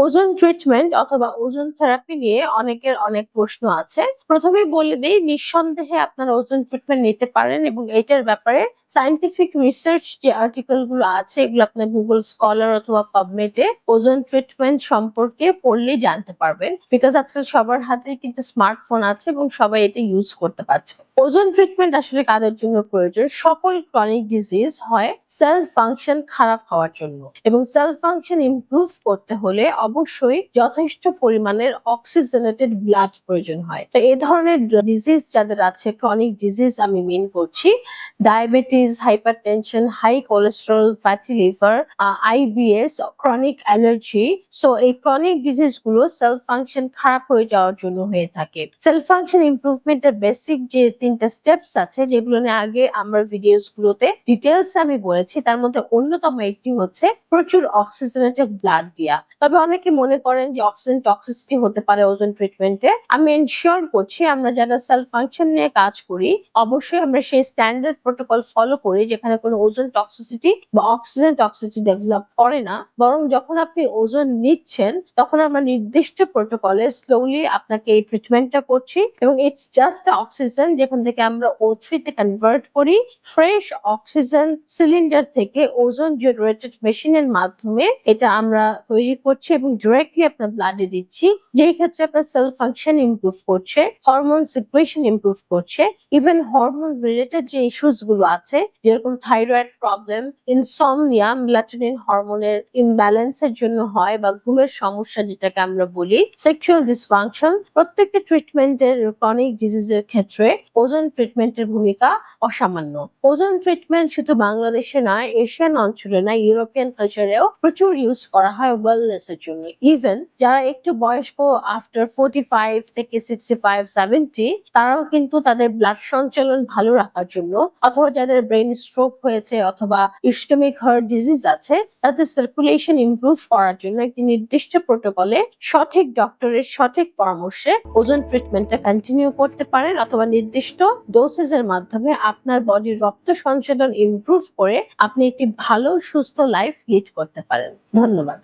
Ozone treatment অথবা ozone therapy নিয়ে অনেকের অনেক প্রশ্ন আছে। প্রথমেই বলে দেই, নিঃসন্দেহে আপনারা ওজোন ট্রিটমেন্ট নিতে পারেন এবং এটার ব্যাপারে সায়েন্টিফিক রিসার্চ যে আর্টিকেল গুলো আছে এগুলো আপনার গুগল স্কলার অথবা পাবমেডে ওজোন ট্রিটমেন্ট সম্পর্কে পড়লেই জানতে পারবেন। বিকজ আজকাল সবার হাতে কিন্তু স্মার্টফোন আছে এবং সবাই এটা ইউজ করতে পারছে। ওজোন ট্রিটমেন্ট আসলে কাদের জন্য প্রয়োজন? সকল ক্রনিক ডিজিজ হয় সেল ফাংশন খারাপ হওয়ার জন্য, এবং সেল ফাংশন ইমপ্রুভ করতে হলে অবশ্যই যথেষ্ট পরিমাণের অক্সিজেনেটেড ব্লাড প্রয়োজন হয়। তো এই ধরনের ডিজিজ যাদের আছে, ক্রনিক ডিজিজ আমি মিন করছি diabetes, hypertension, high cholesterol, fatty liver, IBS, chronic allergy. So এই ক্রনিক ডিজিজ গুলো সেল ফাংশন খারাপ হয়ে যাওয়ার জন্য হয়ে থাকে। সেল ফাংশন ইমপ্রুভমেন্টের বেসিক যে 3টা স্টেপস আছে যেগুলো নিয়ে আগে আমার ভিডিওস গুলোতে ডিটেলস আমি বলেছি, তার মধ্যে অন্যতম একটি হচ্ছে প্রচুর অক্সিজেনেটেড ব্লাড দেয়া। তবে অনেকে মনে করেন যে অক্সিজেন টক্সিসিটি হতে পারে ওজোন ট্রিটমেন্টে। আমি এনশিওর করছি আমরা যারা সেল ফাংশন নিয়ে কাজ করি অবশ্যই আমরা সেই স্ট্যান্ডার্ড প্রোটোকল ফলো করি যেখানে কোনো ওজোন টক্সিসিটি বা অক্সিজেন টক্সিসিটি ডেভেলপ করে না। বরং যখন আপনি ওজোন নিচ্ছেন তখন আমরা নির্দিষ্ট প্রোটোকলে স্লোলি আপনাকে এই ট্রিটমেন্টটা করছি, এবং ইটস জাস্ট অক্সিজেন যেখান থেকে আমরা O3 তে কনভার্ট করি ফ্রেশ অক্সিজেন সিলিন্ডার থেকে ওজোন জেনারেটেড মেশিনের মাধ্যমে এটা আমরা তৈরি করছি এবং ডিরেক্টলি আপনার ব্লাডে দিচ্ছি, যেই ক্ষেত্রে আপনার সেল ফাংশন ইমপ্রুভ করছে, হরমোন সিক্রেশন ইমপ্রুভ করছে, ইভেন হরমোন রিলেটেড যে ইস্যুস গুলো আছে যেরকম থাইরয়েড প্রবলেম, ইনসমনিয়া, মেলাটোনিন হরমোনের ইমব্যালেন্সের জন্য হয়, বা ঘুমের সমস্যা যেটাকে আমরা বলি, সেক্সুয়াল ডিসফাংশন, প্রত্যেকটা ট্রিটমেন্টের ক্রনিক ডিজিজের ক্ষেত্রে ওজোন ট্রিটমেন্টের ভূমিকা অসামান্য। ওজোন ট্রিটমেন্ট শুধু বাংলাদেশে নয়, এশিয়ান অঞ্চলে নয়, ইউরোপিয়ান কালচারেও প্রচুর ইউজ করা হয় ওয়েলনেস এর জন্য। ইভেন যারা একটু বয়স্ক আফটার 45 থেকে 65-70 তারাও কিন্তু তাদের ব্লাড সঞ্চালন ভালো রাখার জন্য, অথবা যাদের ব্রেন স্ট্রোক হয়েছে অথবা ইসকেমিক হার্ট ডিজিজ আছে তাদের সার্কুলেশন ইমপ্রুভ করার জন্য একটি নির্দিষ্ট প্রোটোকলে সঠিক ডক্টরের সঠিক পরামর্শে ওজোন ট্রিটমেন্টটা কন্টিনিউ করতে পারেন, অথবা নির্দিষ্ট ডোসেজের মাধ্যমে আপনার বডির রক্ত সঞ্চালন ইমপ্রুভ করে আপনি একটি ভালো সুস্থ লাইফ লিড করতে পারেন। ধন্যবাদ।